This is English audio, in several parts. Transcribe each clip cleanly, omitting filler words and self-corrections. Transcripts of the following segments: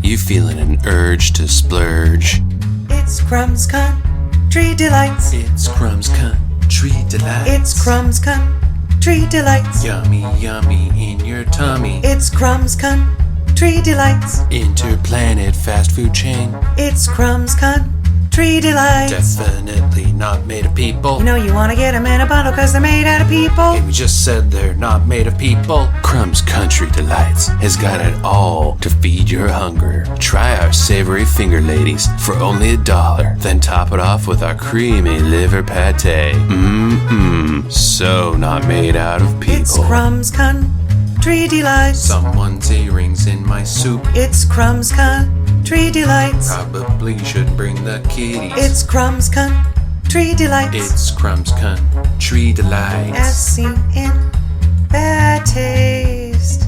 You feeling an urge to splurge? It's Crumb's Country Delights. It's Crumb's Country Delights. It's Crumb's Country Delights. Yummy, yummy in your tummy. It's Crumb's Country Delights. Interplanet fast food chain. It's Crumb's Country Delights. Definitely not made of people. You know you wanna get them in a bottle cause they're made out of people. And we just said they're not made of people. Crumb's Country Delights has got it all to feed your hunger. Try our savory finger ladies for only $1. Then top it off with our creamy liver pate. Mmm, so not made out of people. It's Crumb's Country Delights. Someone's earrings in my soup. It's Crumb's Country Delights. Probably should bring the kitties. It's Crumb's Country Delights. It's Crumb's Country Delights. As seen in bad taste.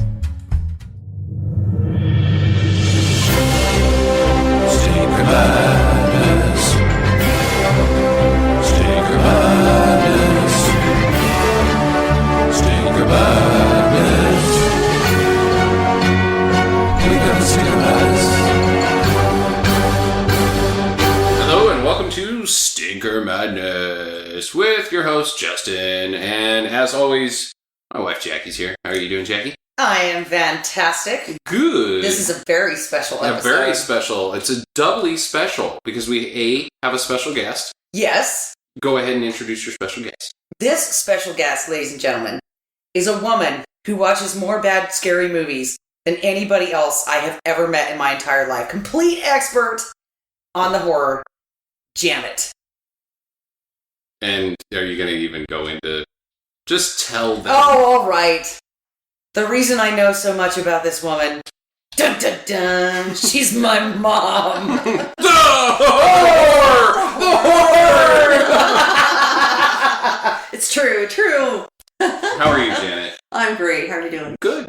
Stinker Madness. Stinker Madness. Stinker Madness. We got the Stinker Madness. Hello and welcome to Stinker Madness with your host Justin, and as always, my wife Jackie's here. How are you doing, Jackie? I am fantastic. Good. This is a very special episode. Very special. It's a doubly special because we have a special guest. Yes. Go ahead and introduce your special guest. This special guest, ladies and gentlemen, is a woman who watches more bad, scary movies than anybody else I have ever met in my entire life. Complete expert on the horror, Janet. And are you going to even go into... Just tell them. Oh, all right. The reason I know so much about this woman... Dun, dun, dun, she's my mom. The horror! The horror! It's true. How are you, Janet? I'm great. How are you doing? Good.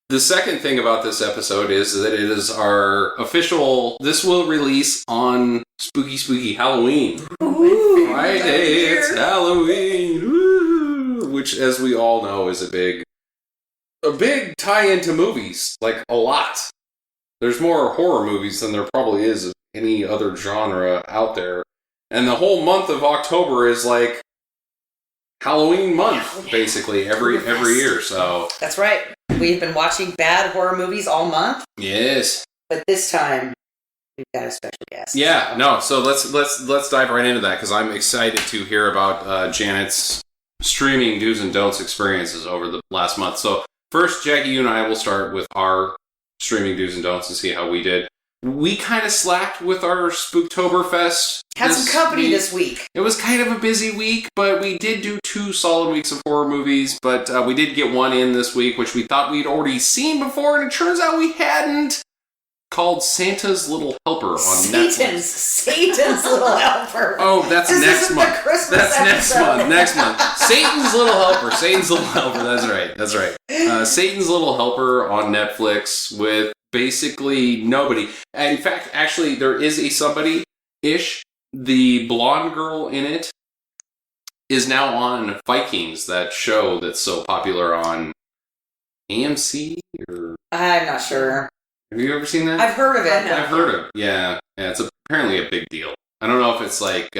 The second thing about this episode is that it is our official... This will release on Spooky Halloween. Ooh, Friday, it's Halloween. Woo! Which, as we all know, is a big tie-in to movies. Like, a lot. There's more horror movies than there probably is of any other genre out there. And the whole month of October is like Halloween month, basically, every year. So that's right. We've been watching bad horror movies all month. Yes. But this time, we've got a special guest. Yeah, no. So let's dive right into that because I'm excited to hear about Janet's streaming do's and don'ts experiences over the last month. So first, Jackie, you and I will start with our streaming do's and don'ts and see how we did. We kind of slacked with our Spooktoberfest. Had some company this week. It was kind of a busy week, but we did do 2 solid weeks of horror movies. But we did get one in this week, which we thought we'd already seen before, and it turns out we hadn't. Called Santa's Little Helper on Netflix. Satan's Little Helper. Oh, that's this next isn't month. The Christmas that's episode. next month. Satan's Little Helper. That's right. Satan's Little Helper on Netflix with basically nobody. In fact, actually, there is a somebody-ish. The blonde girl in it is now on Vikings, that show that's so popular on AMC. I'm not sure. Have you ever seen that? I've heard of it. I've heard of it. Yeah, it's apparently a big deal. I don't know if it's like,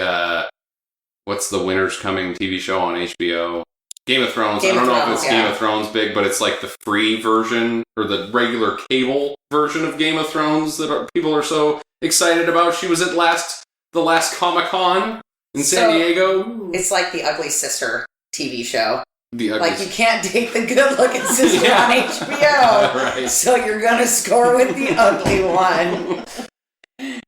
what's the Winter's Coming TV show on HBO? Game of Thrones. I don't know if it's Game of Thrones big, but it's like the free version or the regular cable version of Game of Thrones that people are so excited about. She was at the last Comic-Con in San Diego. It's like the Ugly Sister TV show. Like you can't date the good-looking sister on HBO, right. So you're gonna score with the ugly one.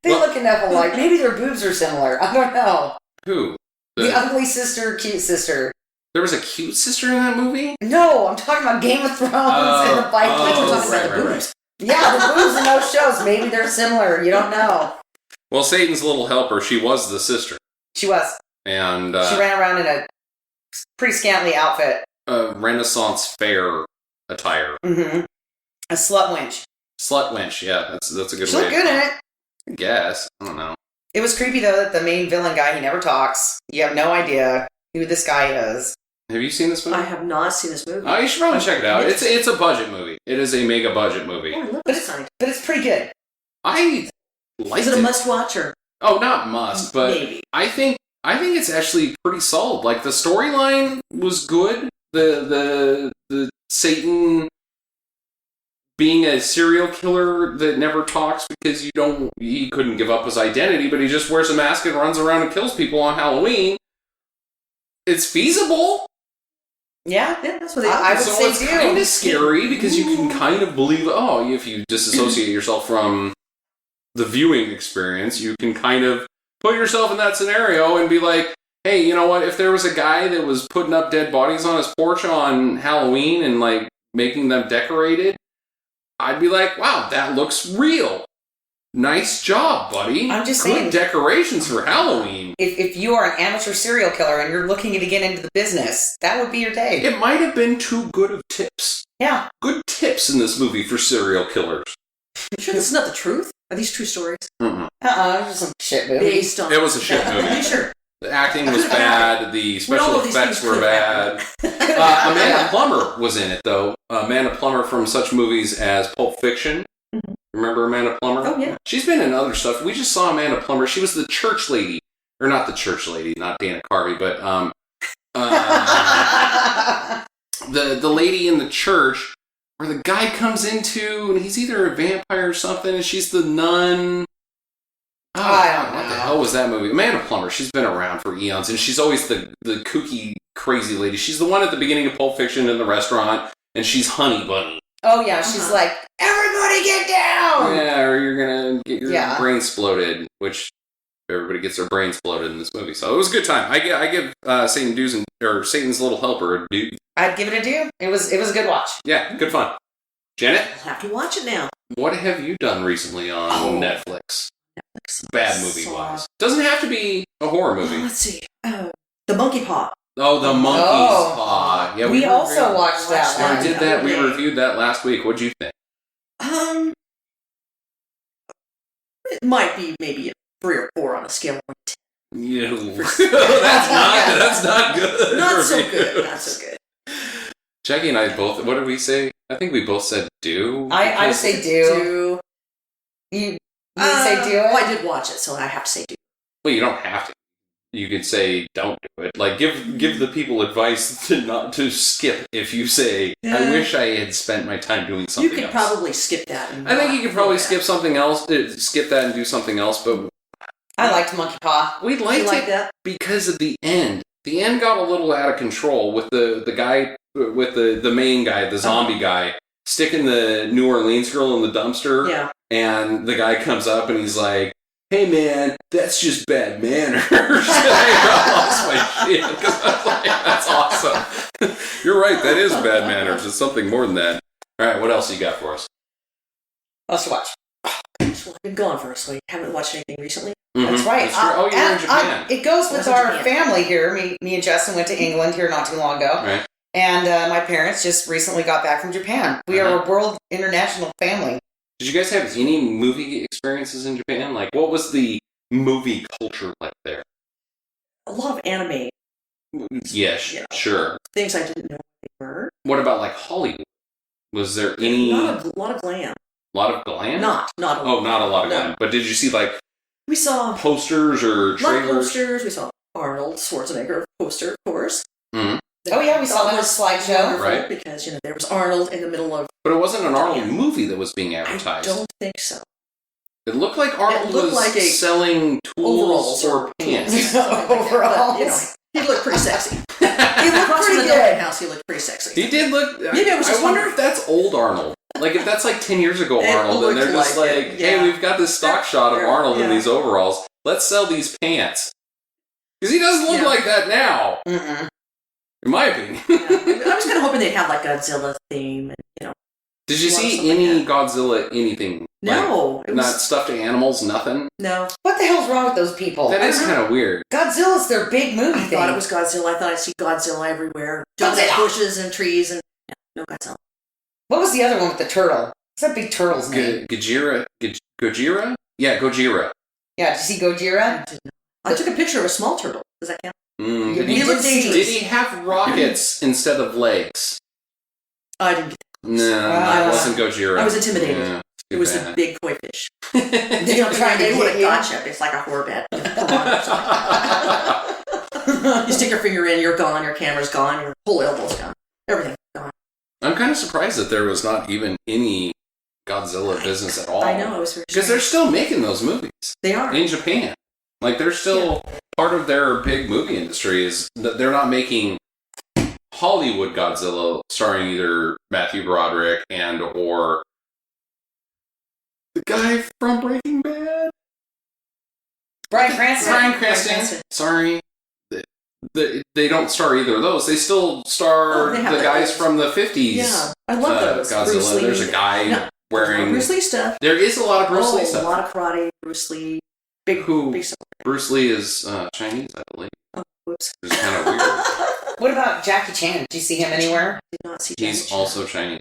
They look enough alike. Maybe their boobs are similar. I don't know. Who? The ugly sister, cute sister. There was a cute sister in that movie? No, I'm talking about Game of Thrones and the Vikings. We're talking about the boobs. Yeah, the boobs in those shows. Maybe they're similar. You don't know. Well, Satan's Little Helper, she was the sister. She was. And she ran around in a pretty scantily outfit. Renaissance fair attire. Mm-hmm. A slut wench. Slut wench, yeah. That's a good She way. looked good in it. I guess. I don't know. It was creepy, though, that the main villain guy, he never talks. You have no idea who this guy is. Have you seen this movie? I have not seen this movie. Oh, you should probably check it out. It's a budget movie. It is a mega budget movie. Oh, I love this kind. But it's pretty good. I liked Is it a must-watch or? Oh, not must, but Maybe. I think it's actually pretty solid. Like the storyline was good. The Satan being a serial killer that never talks because he couldn't give up his identity, but he just wears a mask and runs around and kills people on Halloween. It's feasible. Yeah, Yeah, that's what they I would So say it's do. kind of scary because you can kind of believe, if you disassociate yourself from the viewing experience, you can kind of put yourself in that scenario and be like, hey, you know what? If there was a guy that was putting up dead bodies on his porch on Halloween and like making them decorated, I'd be like, wow, that looks real. Nice job, buddy. I'm just Good saying. decorations for Halloween. If you are an amateur serial killer and you're looking to get into the business, that would be your day. It might have been too good of tips. Yeah. Good tips in this movie for serial killers. You sure this is not the truth? Are these true stories? Mm-mm. It was just some shit movie. Based on. It was a shit Are you movie. sure? The acting was bad. The special all of these effects things were could bad. Amanda Plummer was in it, though. Amanda Plummer from such movies as Pulp Fiction. Mhm. Remember Amanda Plummer? Oh, yeah. She's been in other stuff. We just saw Amanda Plummer. She was the church lady. Or not the church lady, not Dana Carvey, but the lady in the church where the guy comes into and he's either a vampire or something and she's the nun. Oh, I don't what the know. hell was that movie? Amanda Plummer, she's been around for eons and she's always the kooky, crazy lady. She's the one at the beginning of Pulp Fiction in the restaurant and she's Honey Bunny. Oh, yeah, she's like, everybody get down! Yeah, or you're gonna get your Yeah. brain exploded, which everybody gets their brain exploded in this movie. So it was a good time. I give Satan's Little Helper a due. I'd give it a do. It was a good watch. Yeah, good fun. Janet, I'll have to watch it now. what have you done recently on Netflix? Netflix. Bad movie wise. Doesn't have to be a horror movie. Let's see. The Monkey Paw. Oh, The Monkey's Paw. Yeah, we also watched that I one. did that. We Okay. reviewed that last week. What'd you think? It might be maybe a 3 or 4 on a scale of 1 to 10. You. That's not good. Not so good. Not so good. Jackie and I both. What did we say? I think we both said do. I would say do. You say do it? Well, I did watch it, so I have to say do. Well, you don't have to. You can say don't do it. Like give the people advice to not to skip. If you say I wish I had spent my time doing something You could else. probably skip that. And I think you not could probably do that. skip something else. Skip that and do something else. But I liked Monkey Paw. we You liked like it that? because of the end. The end got a little out of control with the guy with the main guy, the zombie guy, sticking the New Orleans girl in the dumpster. Yeah. And the guy comes up and he's like, hey man, that's just bad manners. I lost my shit because I was like, that's awesome. You're right, that is bad manners. It's something more than that. All right, what else you got for us? Let's watch. Well, I've been gone for a week. Haven't watched anything recently. That's right. That's true. Oh, you're in Japan. It goes with I was in our Japan. family here. Me and Justin went to England here not too long ago. Right. And my parents just recently got back from Japan. We are a world international family. Did you guys have any movie experiences in Japan? Like, what was the movie culture like there? A lot of anime Yes, Yeah. sure. things I didn't know they were. What about, like, Hollywood? Was there any... Not a lot of glam. lot of glam? Not a lot. Oh, not a lot of No. glam. But did you see, like, We saw posters or a lot of trailers? posters. We saw Arnold Schwarzenegger poster, of course. Mhm. Oh, yeah, we saw That that was slideshow. wonderful Right. Because, there was Arnold in the middle of... But it wasn't an Arnold Yeah. movie that was being I advertised. don't think so. It looked like Arnold It looked was like a selling Overalls tools or pants. Overalls. He looked pretty sexy. He looked Across from pretty the Dublin good. house, he looked pretty sexy. He did look... Maybe it was I just wonder one- if that's old Arnold. Like, if that's like 10 years ago It Arnold, and they're looked just like like, it, hey, yeah. we've got this stock shot of Yeah, Arnold in yeah. these overalls. Let's sell these pants. Because he doesn't look Yeah. like that now, Mm-mm. in my opinion. I was kind of hoping they'd have like Godzilla theme, and Did you Well, see something any like Godzilla anything? no, it Like, was not stuffed animals, nothing? no. What the hell's wrong with those people? That is don't know. kind of weird. Godzilla's their big movie I thing. thought it was Godzilla. I thought I'd see Godzilla everywhere, Godzilla! bushes and trees, and no Godzilla. What was the other one with the turtle? What's that big turtle's name? Gojira? Gojira? Yeah, Gojira. Yeah, did you see Gojira? I took a picture of a small turtle. Does that count? Did He looked did dangerous. he have rockets instead of legs? I didn't get No, it wasn't Gojira. I was intimidated. Yeah, it. was the big koi fish. They don't try to They would get have you. got you. It's like a horror bat. You stick your finger in, you're gone, your camera's gone, your whole elbow's gone. Everything's gone. I'm kind of surprised that there was not even any Godzilla business at all. I know, I was very Because they're still making those movies They are. in Japan. Like, they're still part of their big movie industry is that they're not making Hollywood Godzilla starring either Matthew Broderick and or the guy from Breaking Bad. Bryan Cranston. Bryan Cranston. Sorry. They don't star either of those. They still star they have the guys those. from the 50s. Yeah, I love those. Bruce Godzilla. Lee. There's a guy No, wearing... Bruce Lee stuff. There is a lot of Bruce Lee stuff. A lot of karate, Bruce Lee. Big stuff. Bruce Lee is Chinese, I believe. Oh, whoops. Which is kind of weird. What about Jackie Chan? Do you see him anywhere? Did not see Jackie He's Chan. also Chinese.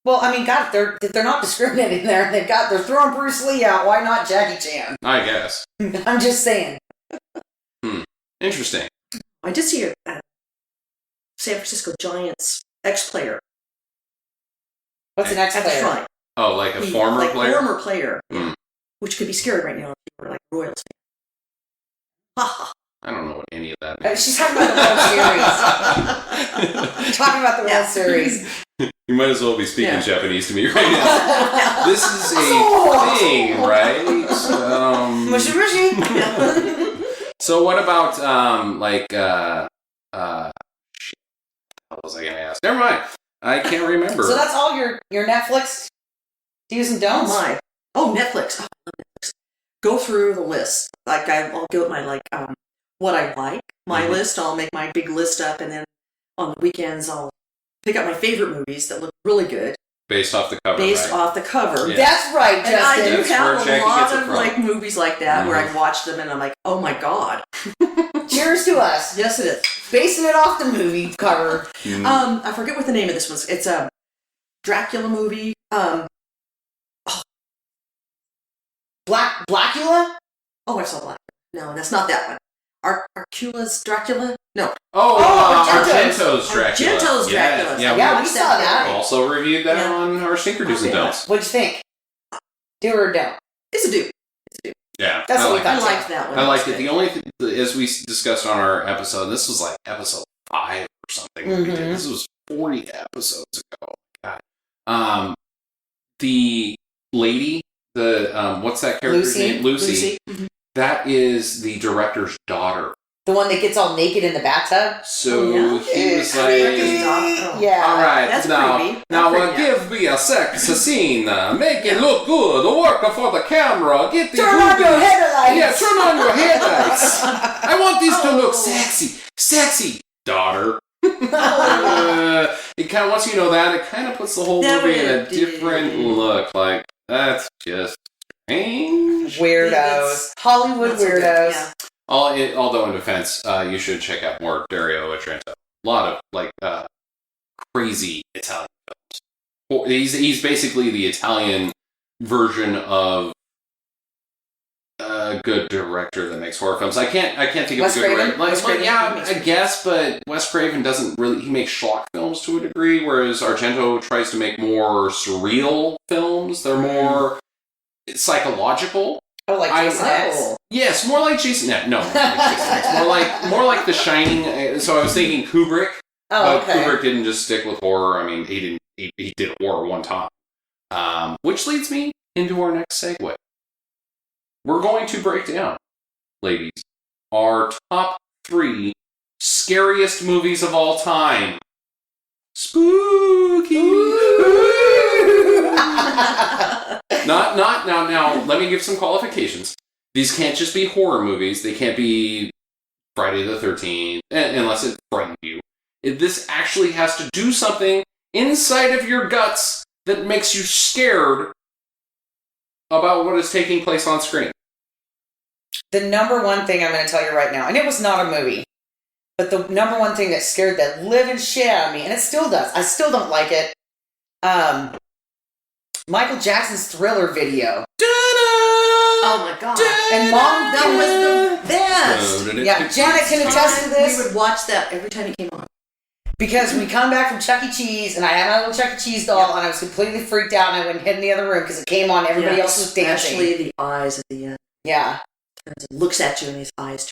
Well, I mean, God, they're not discriminating there. They're throwing Bruce Lee out. Why not Jackie Chan? I guess. I'm just saying. Interesting. I did see a San Francisco Giants ex-player. What's the next at the player? front. Oh, like a former player? Former player. Hmm. Which could be scary right now if you were like Royals fan. Ha ha. I don't know what any of that means. She's talking about the World Series. Talking about the World Series. You might as well be speaking Yeah. Japanese to me right now. This is a thing, right? Mushy mushy. So what about, shit. What was I going to ask? Never mind. I can't remember. So that's all your Netflix do's and Oh don'ts? my. Oh, Netflix. Oh, I love Netflix. Go through the list. Like I'll go with my what I like. My list. I'll make my big list up, and then on the weekends I'll pick up my favorite movies that look really good based off the cover, based right? off the cover. Yeah. That's right, And I Justin. do That's where have Jackie a lot gets it of from. like movies like that where I watch them and I'm like, oh my god. Cheers to us. Yes, it is. Basing it off the movie cover. I forget what the name of this was. It's a Dracula movie. Blackula? Oh, I saw Black. No, that's not that one. Arcula's Dracula? No. Argento's Dracula. Argento's Dracula. Yeah, we saw that. Also reviewed that Yeah. on our Stinker Do's and Don'ts. What'd you think? Do or don't? It's a dude. Yeah, That's what we like thought. it. I liked that one. I liked it. The only thing, as we discussed on our episode, this was like episode 5 or something. We did. This was 40 episodes ago. God. The lady, what's that character's Lucy? name? Lucy. Mhm. That is the director's daughter. The one that gets all naked in the bathtub? So Oh, yeah. he was Creepy. like, Yeah. all right, That's now, creepy. now That's creepy, give me a sex scene. Make it look good. Work for the camera. Get the Turn on your boobies. headlights! Yeah, turn on your headlights. I want these to look Oh. sexy, daughter. It kind of, once you know that, it kind of puts the whole That movie in a would- different look. Like, that's just strange. Weirdos. That's- Hollywood Not so good, weirdos. yeah. Although in defense, you should check out more Dario Argento. A lot of crazy Italian films. He's basically the Italian version of a good director that makes horror films. I can't think of Wes a good Craven? director. Wes Craven? Yeah, I guess, but Wes Craven doesn't really. He makes schlock films to a degree, whereas Argento tries to make more surreal films. They're more psychological. Oh, like Jason X? Yes, more like Jason. No, not like Jason X. More like The Shining. So I was thinking Kubrick, Oh, but okay. Kubrick didn't just stick with horror. I mean, he did horror one time. Which leads me into our next segue. We're going to break down, ladies, our top 3 scariest movies of all time. Spooky. Not now. Let me give some qualifications. These can't just be horror movies. They can't be Friday the 13th, unless it frightened you. This actually has to do something inside of your guts that makes you scared about what is taking place on screen. The number one thing I'm going to tell you right now, and it was not a movie, but the number one thing that scared the living shit out of me, and it still does, I still don't like it, Michael Jackson's Thriller video. Oh my god! And Mom, That was the best. yeah, Janet can attest to this. We would watch that every time it came on. Because we come back from Chuck E. Cheese, and I had my little Chuck E. Cheese doll, and I was completely freaked out, and I went and hid in the other room because it came on. Everybody else was dancing. Especially the eyes at the end. Yeah. It looks at you, and his eyes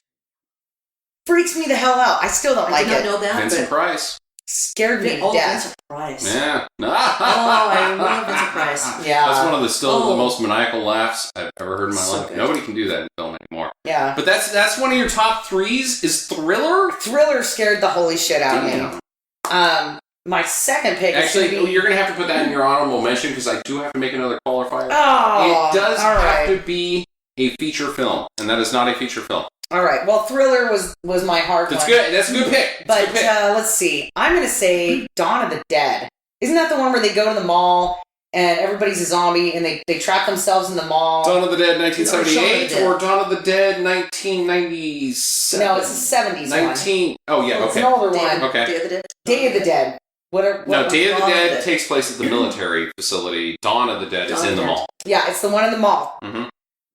Freaks me the hell out. I still don't like I did it. not know that. Vincent Price. Scared me to death. Vincent Price. Yeah. Oh, I love Vincent Price. Yeah. That's one of the most maniacal laughs I've ever heard in my life. Good. Nobody can do that in film anymore. Yeah. But that's one of your top threes is Thriller? Thriller scared the holy shit out of Damn. me. My second pick Actually, is going to be... you're going to have to put that in your honorable mention because I do have to make another qualifier. Oh, it does all have right. to be a feature film, and that is not a feature film. All right. Well, Thriller was my hard That's one. good. That's a good pick. But let's see. I'm going to say Dawn of the Dead. Isn't that the one where they go to the mall and everybody's a zombie and they trap themselves in the mall? Dawn of the Dead 1978 Shaun or Dawn of the Dead 1997? No, it's a 70s one. Oh, yeah, It's okay. an older one. Okay. Day of the Dead. Day of the Dead. No, Day of the Dawn of the Dead Dead. takes place at the military facility. Dawn of the Dead is Dawn of in the the mall. Yeah, it's the one in the mall. Mm-hmm.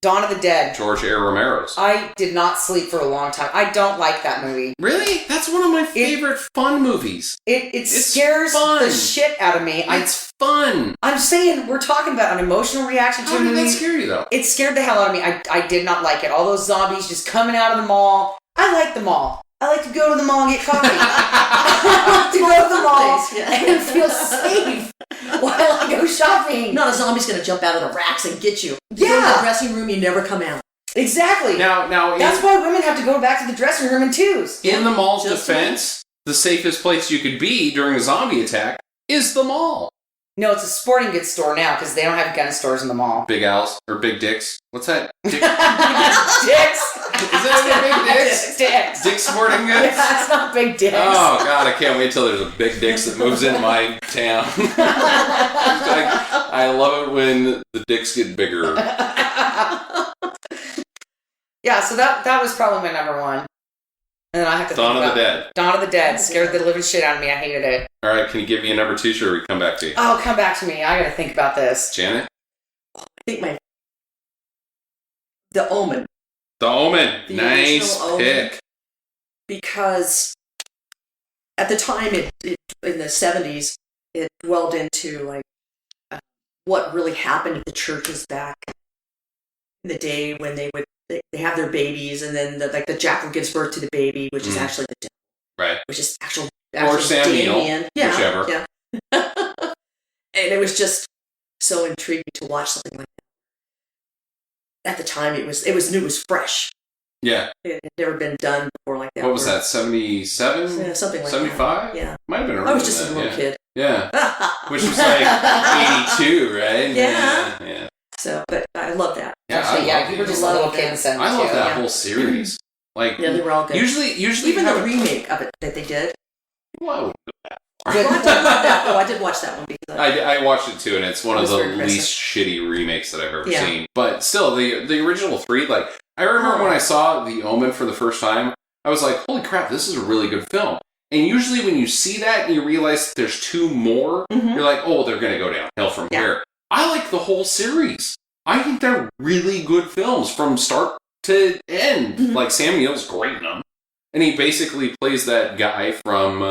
Dawn of the Dead. George A. Romero's. I did not sleep for a long time. I don't like that movie. Really? That's one of my favorite fun movies. It scares fun. the shit out of me. It's fun. I'm saying we're talking about an emotional reaction to How a did movie. that scare you, though? It scared the hell out of me. I did not like it. All those zombies just coming out of the mall. I like the mall. I like to go to the mall and get coffee. I like to go to the mall and feel safe while I go shopping. Not a zombie's going to jump out of the racks and get you. You Yeah. go to the dressing room, you never come out. Exactly. Now, That's why women have to go back to the dressing room in twos. in the mall's Just defense, the safest place you could be during a zombie attack is the mall. No, it's a sporting goods store now because they don't have gun stores in the mall. Big Al's or Big Dick's. What's that? Dick, is Dicks. that a Big Dick's? Dicks. Dick's Sporting Goods? Yeah, it's not big dicks. Oh God, I can't wait till there's a Big Dick's that moves into my town. I love it when the dicks get bigger. Yeah, so that was probably my number one. And then I have to Dawn think of about the Dead. Dawn of the Dead scared the living shit out of me. I hated it. All right, can you give me a number two? Sure, we come back to you. Oh, come back to me. I gotta think about this. Janet? I think The Omen. The Omen. The Nice original pick. Omen. Because at the time, it in the 70s, it dwelled into like what really happened at the churches back in the day when they have their babies, and then the jackal gives birth to the baby, which is actually the devil. Right. Which is actually Or Sam Neill, Damien. Yeah, whichever. Yeah. And it was just so intriguing to watch something like that. At the time, it was new, it was fresh. Yeah. It had never been done before like that. What was that, 77? Yeah, something like 75? that. Yeah. Might have been earlier I was just than a that, little kid. Yeah. Which was like 82, right? Yeah. Yeah. So, but I love that. Yeah, Actually, yeah, you were just a little kid in I 72. love that Yeah. whole series. Like, Yeah, they were all good. Usually Even you the have remake of it that they did. Whoa. I did love that. Oh, I did watch that one because I watched it too, and it's one It of was the very impressive. least shitty remakes that I've ever Yeah. seen. But still, the original three, like, I remember when I saw The Omen for the first time, I was like, holy crap, this is a really good film. And usually when you see that and you realize that there's two more, you're like, oh, they're going to go downhill from here. I like the whole series. I think they're really good films from start to end. Like, Sam Neill's great in them. And he basically plays that guy from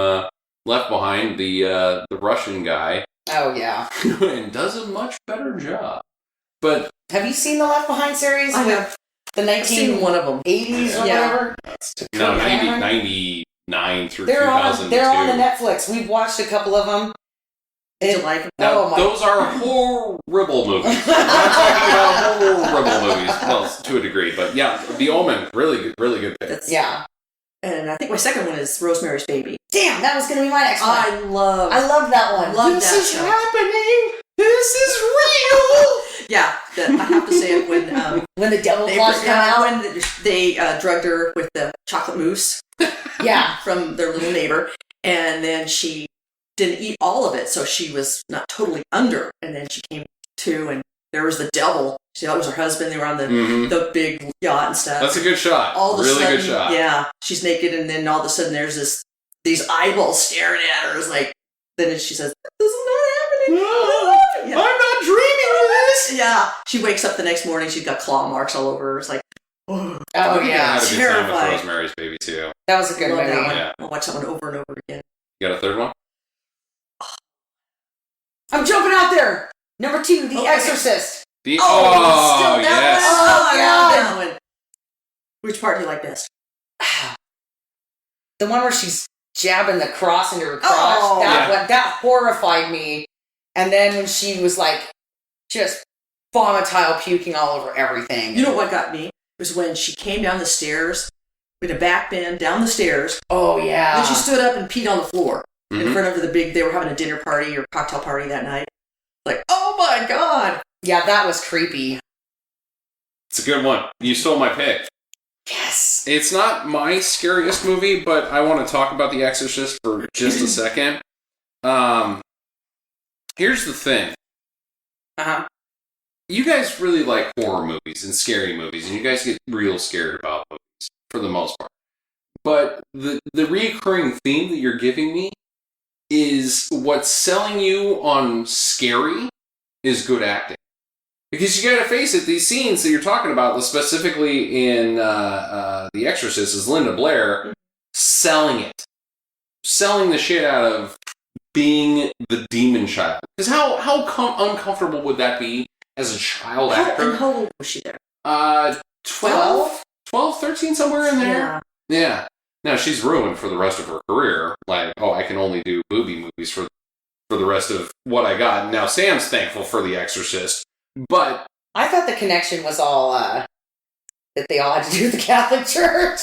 Left Behind, the Russian guy, Oh, yeah. and does a much better job. But Have you seen the Left Behind series? I with have. the I've seen one of them. 1980s or Yeah. whatever? no, Kirk Cameron? 99 through They're 2002. on the Netflix. We've watched a couple of them. Did you like them? Now, Oh my- those are horrible movies. We're not talking about horrible movies. Well, to a degree, but yeah, The Omen, really good pick. That's, Yeah. And I think my second one is Rosemary's Baby. Damn, that was going to be my next one. I love that one. love This that is show. happening. This is real. Yeah, I have to say it when When the devil they claws come out. when they drugged her with the chocolate mousse Yeah. from their little neighbor, and then she didn't eat all of it, so she was not totally under, and then she came to, and there was the devil. She thought it was her husband. They were on the big yacht and stuff. That's a good shot. All of a Really sudden, good shot. Yeah, she's naked, and then all of a sudden there's these eyeballs staring at her. It's like, then she says, "This is not happening." I'm not dreaming of this. it? Yeah. She wakes up the next morning, she's got claw marks all over her. It's like, oh, I Oh think I yeah, had a good time with terrifying. Rosemary's Baby too. that was a good love movie. that one. Yeah. I'll watch that one over and over again. You got a third one? I'm jumping out there. Number 2, The Okay. Exorcist. The Still oh that yes. one? Oh, I God. love that one. Which part do you like best? The one where she's jabbing the cross into her crotch. Oh, that horrified me. And then when she was like, just vomitile puking all over everything. You know what got me? It was when she came down the stairs with a back bend down the stairs. Oh yeah. Then she stood up and peed on the floor in Mhm. front of the big. They were having a dinner party or cocktail party that night. Like, oh my god! Yeah, that was creepy. It's a good one. You stole my pick. Yes. It's not my scariest movie, but I want to talk about The Exorcist for just a second. Here's the thing. Uh-huh. You guys really like horror movies and scary movies, and you guys get real scared about movies, for the most part. But the reoccurring theme that you're giving me is what's selling you on scary is good acting. Because you gotta face it, these scenes that you're talking about, specifically in The Exorcist, is Linda Blair selling it. Selling the shit out of being the demon child. Because how uncomfortable would that be as a child actor? And how old was she there? 12, 13, somewhere in there. Yeah. Yeah. Now, she's ruined for the rest of her career. Like, oh, I can only do booby movies for the rest of what I got. Now, Sam's thankful for The Exorcist. But I thought the connection was all that they all had to do with the Catholic Church.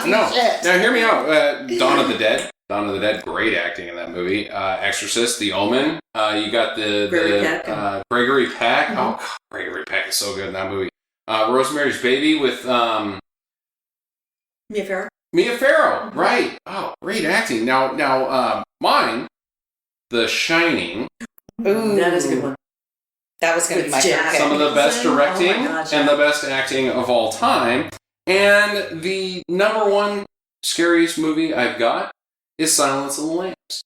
no. Shit. Now, hear me out. Dawn of the Dead. Dawn of the Dead, great acting in that movie. Exorcist, The Omen. You got Gregory Peck. Gregory Peck. Mhm. Oh, God, Gregory Peck is so good in that movie. Rosemary's Baby with Mia Farrow. Mia Farrow. Right. Oh, great acting. Now, mine, The Shining. Ooh, That is a good one. That was going to be my With Jack. pick. Some of the best directing Oh my God, and yeah. the best acting of all time. And the number one scariest movie I've got is Silence of the Lambs.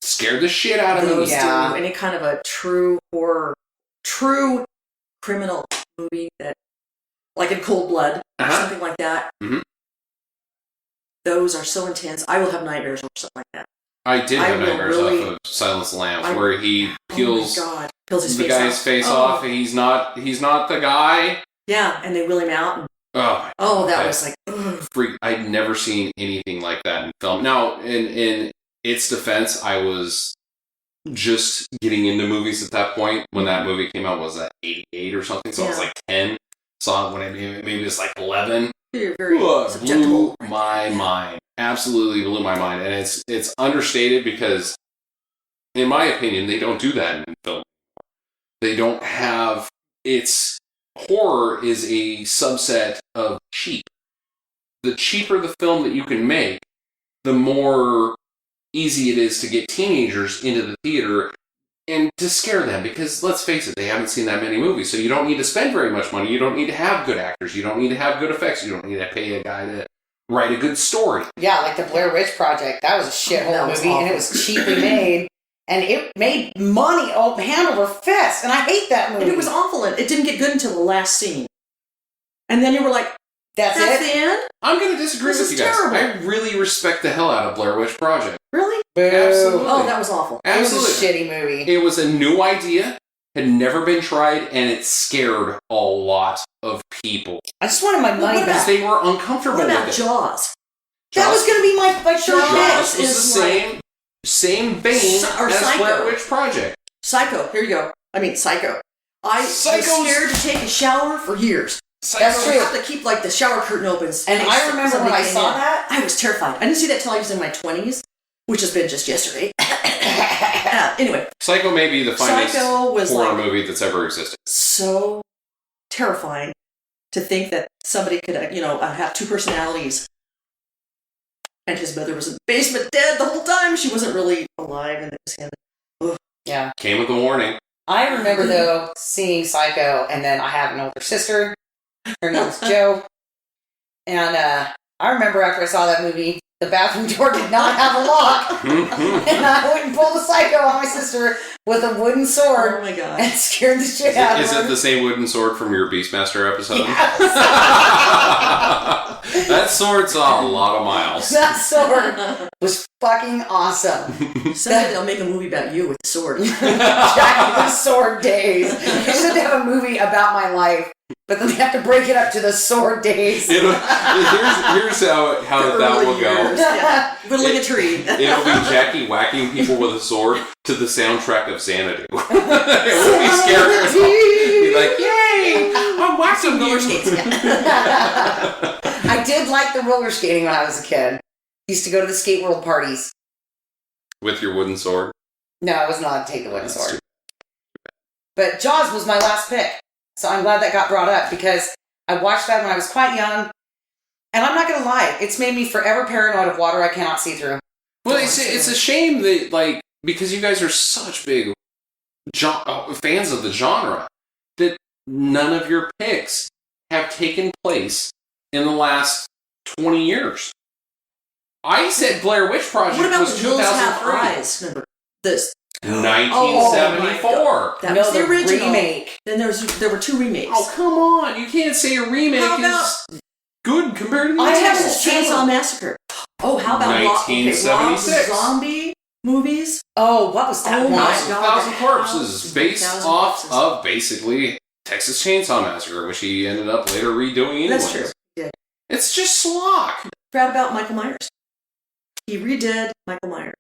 Scared the shit out of me. Those Yeah. do any kind of a true horror, true criminal movie that, like in Cold Blood, or Uh-huh. something like that. Mhm. Those are so intense. I will have nightmares or something like that. I did I have will nightmares really- off of Silence of the Lambs, I- where he peels oh my god, peels his the face guy's off. face Oh. off. He's not the guy. Yeah, and they wheel him out. And, Oh, oh, that Okay. was like, ugh. freak! I'd never seen anything like that in film. Now, in its defense, I was just getting into movies at that point when that movie came out. Was that 88 or something? So I was Yeah. like 10. Saw it when maybe it was like 11. You're very Blew susceptible. my mind. Absolutely blew my mind, and it's understated because, in my opinion, they don't do that in film. They don't have horror is a subset of cheap. The cheaper the film that you can make, the more easy it is to get teenagers into the theater and to scare them, because let's face it, they haven't seen that many movies, so you don't need to spend very much money. You don't need to have good actors. You don't need to have good effects. You don't need to pay a guy to write a good story. Yeah, like the Blair Witch Project. That was a shithole That was movie, and it awful. was cheaply made, and it made money hand over fist. And I hate that movie. And it was awful. And it didn't get good until the last scene. And then you were like, That's that's it. the end? I'm going to disagree This with is you guys. terrible. I really respect the hell out of Blair Witch Project. Really? Boo. Absolutely. Oh, that was awful. It was Absolutely. a shitty movie. It was a new idea, had never been tried, and it scared a lot of people I just wanted my Well, money what because back. they were uncomfortable What about with it. Jaws? That was going to be my third Jaws pick. Jaws was is the like- same vein Or as Psycho. Blair Witch Project. Psycho. Here you go. I mean, Psycho. I was Psycho's- scared to take a shower for years. That's I true. have to keep like the shower curtain open. And I remember when I saw that. I was terrified. I didn't see that till I was in my 20s, which has been just yesterday. Anyway, Psycho may be the finest Psycho was horror like movie that's ever existed. so terrifying to think that somebody could, have two personalities. And his mother was in the basement dead the whole time. She wasn't really alive, and it was him. Yeah. Came with a warning. I remember, though, seeing Psycho, and then I have an older sister. Her name's Jo. And I remember after I saw that movie, the bathroom door did not have a lock. And I went and pulled a psycho on my sister with a wooden sword. Oh my god. And scared the shit out of her. Is it the same wooden sword from your Beastmaster episode? Yes. That sword saw a lot of miles. That sword was fucking awesome. Someday they'll make a movie about you with the sword. Jackie the Sword Days. They should have a movie about my life, but then they have to break it up to the sword days. Here's how that will go. Yeah. Whittling a tree. It'll be Jackie whacking people with a sword to the soundtrack of Xanadu. It will be scary. Be like, yay! I'm whacking Roller you. skates. Yeah. I did like the roller skating when I was a kid. Used to go to the skate world parties. With your wooden sword? No, I was not allowed to take the wooden That's sword. But Jaws was my last pick. So I'm glad that got brought up because I watched that when I was quite young. And I'm not going to lie, it's made me forever paranoid of water I cannot see through. Well, it's a shame that, like, because you guys are such big fans of the genre, that none of your picks have taken place in the last 20 years. I said Blair Witch Project What about was Hills Have 2003. Eyes? Remember this? 1974. That No, was the original. remake. Then there were 2 remakes. Oh, come on. You can't say a remake How about- is good compared to the I haven't original. seen- Chainsaw Massacre. Oh, how about Rob 1976. Zombie movies? Oh, what was that Oh one? my House of God, Thousand the Corpses, House based of Thousand off Corpses. of basically Texas Chainsaw Massacre, which he ended up later redoing anyways. That's true. Yeah. It's just schlock. Forgot about Michael Myers. He redid Michael Myers.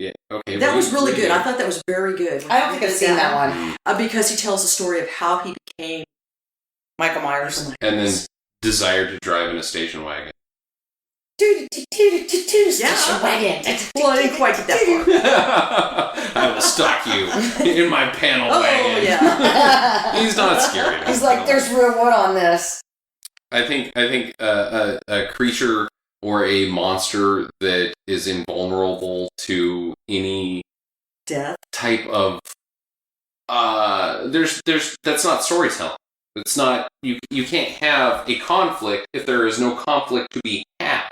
Yeah, okay. That was really good. I thought that was very good. I don't think I've seen that one. Because he tells the story of how he became Michael Myers. Michael And then Myers. desired to drive in a station wagon. Station wagon. Well, I didn't quite get that far. I will stalk you in my panel Oh, wagon. yeah. He's not scary. He's like, there's real wood on this. I think a creature or a monster that is invulnerable to any Death. type of that's not storytelling. It's not you can't have a conflict if there is no conflict to be had.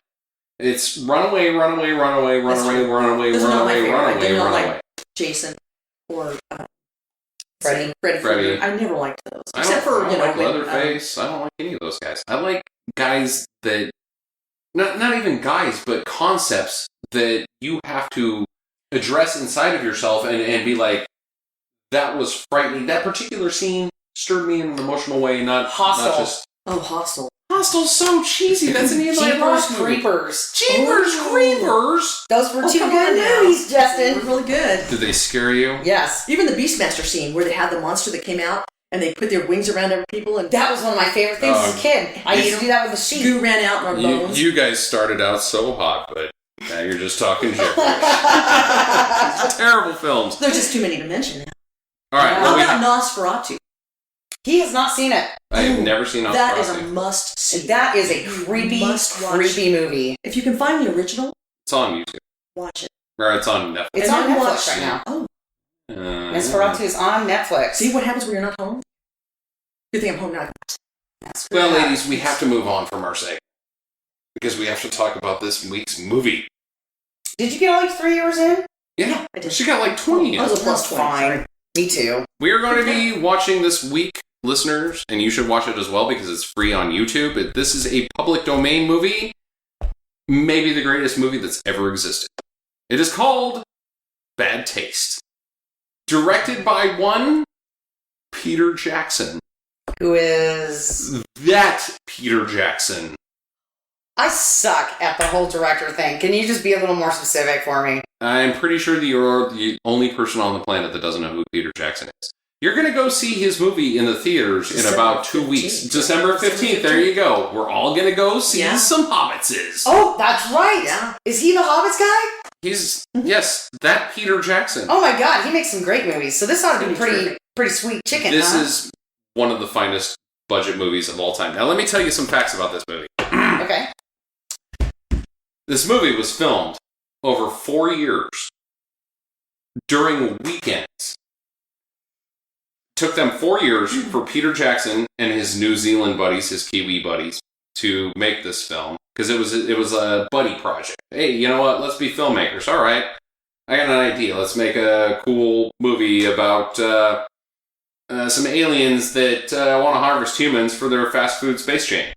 It's run away, That's true. Those are not my favorite. They're not like Jason or Freddy. Freddy. I never liked those. I Except don't for, like when, Leatherface. I don't like any of those guys. I like guys that not even guys, but concepts that you have to address inside of yourself and be like, that was frightening. That particular scene stirred me in an emotional way, not Hostel. just Hostel. Hostel's so cheesy. That's an Eli Jeepers Ross movie. Creepers. Jeepers Oh. Creepers. Those were two come good on now. movies, They were Justin. really good. Did they scare you? Yes. Even the Beastmaster scene where they had the monster that came out and they put their wings around other people and That was one of my favorite things as a kid. I used to do that with the sheep. goo ran out in our bones. You guys started out so hot, but now you're just talking gibberish. Terrible films. There's just too many to mention. All right. How Well, about Nosferatu? He has not seen it. I've never seen That is a Nosferatu. must see. That is a You creepy, must watch. creepy movie. If you can find the original, It's on YouTube. watch it. Or it's on Netflix. It's And on then Netflix watch- right now. Oh, Nosferatu is on Netflix. see what happens when you're not home? Good thing I'm home now. Well, ladies, we have to move on from our segment because we have to talk about this week's movie. Did you get all like 3 years in? Yeah, I did. she got like 20 I in. was a plus That's 20. fine. Sorry. Me too. We are going to be watching this week, listeners, and you should watch it as well because it's free on YouTube. This is a public domain movie, maybe the greatest movie that's ever existed. It is called Bad Taste. Directed by one Peter Jackson. Who is... That Peter Jackson. I suck at the whole director thing. Can you just be a little more specific for me? I'm pretty sure that you're the only person on the planet that doesn't know who Peter Jackson is. You're going to go see his movie in the theaters in about 2 weeks. December 15th, there you go. We're all going to go see some Hobbitses. Oh, that's right. Yeah. Is he the Hobbits guy? He's, yes, that Peter Jackson. Oh my god, he makes some great movies. So this ought to be It's gonna be pretty sweet chicken, This huh? is one of the finest budget movies of all time. Now, let me tell you some facts about this movie. Okay. This movie was filmed over 4 years during weekends. Took them 4 years for Peter Jackson and his New Zealand buddies, his Kiwi buddies, to make this film because it was a buddy project. Hey, you know what? Let's be filmmakers. All right, I got an idea. Let's make a cool movie about some aliens that want to harvest humans for their fast food space chain.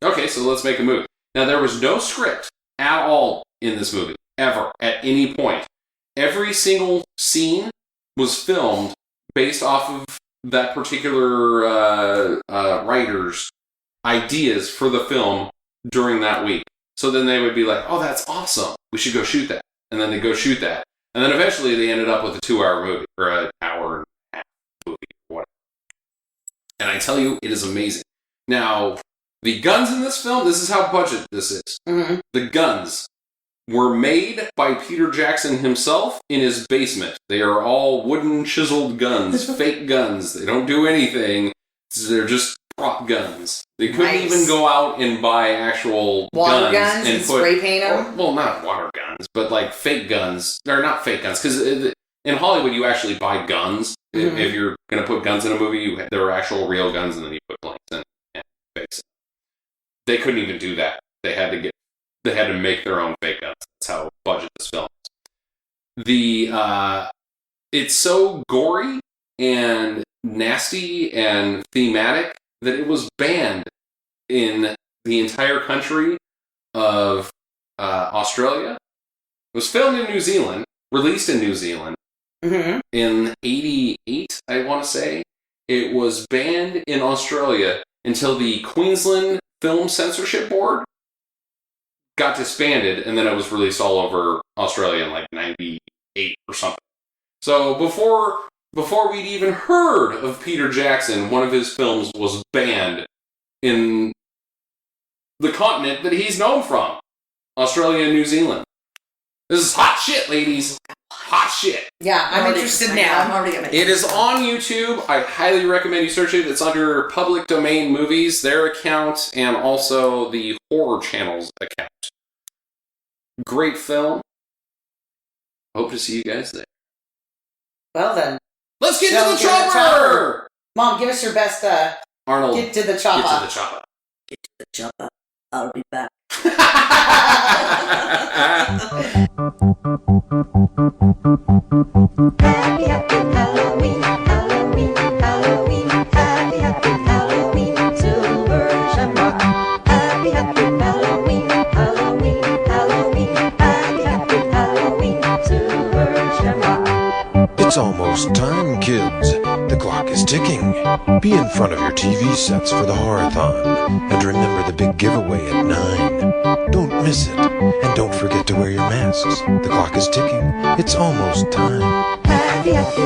Okay, so let's make a movie. Now, there was no script at all in this movie, ever, at any point. Every single scene was filmed based off of that particular writer's ideas for the film during that week. So then they would be like, oh, that's awesome. We should go shoot that. And then they go shoot that. And then eventually they ended up with a 2-hour movie, or an hour and a half movie, or whatever. And I tell you, it is amazing. Now, the guns in this film, this is how budget this is. Mm-hmm. The guns were made by Peter Jackson himself in his basement. They are all wooden chiseled guns, fake guns. They don't do anything. They're just prop guns. They couldn't even go out and buy actual water guns and spray paint them? Well, not water guns, but like fake guns. They're not fake guns, because in Hollywood you actually buy guns. Mm-hmm. If you're going to put guns in a movie, there are actual real guns, and then you put blanks in and fakes. They couldn't even do that. They had to make their own fake guns. That's how budget this film is. It's so gory and nasty and thematic that it was banned in the entire country of Australia. It was filmed in New Zealand, released in New Zealand in '88, I want to say. It was banned in Australia until the Queensland Film Censorship Board got disbanded, and then it was released all over Australia in like '98 or something. So before we'd even heard of Peter Jackson, one of his films was banned in the continent that he's known from, Australia and New Zealand. This is hot shit, ladies. Hot shit. Yeah, I'm interested now. It is on YouTube. I highly recommend you search it. It's under Public Domain Movies, their account, and also the Horror Channel's account. Great film. Hope to see you guys there. Well then. Let's get to the chopper! Mom, give us your best, Arnold, get to the chopper. Get to the chopper. Get to the chopper. I'll be back. Happy, happy Halloween, Halloween, Halloween. Happy, happy Halloween, silver shamrock. Happy, happy Halloween, Halloween, Halloween. Happy, happy Halloween, silver shamrock. It's almost time, kids. The clock is ticking. Be in front of your TV sets for the Horror-thon. And remember the big giveaway at 9. Don't miss it. And don't forget to wear your masks. The clock is ticking. It's almost time. Happy, happy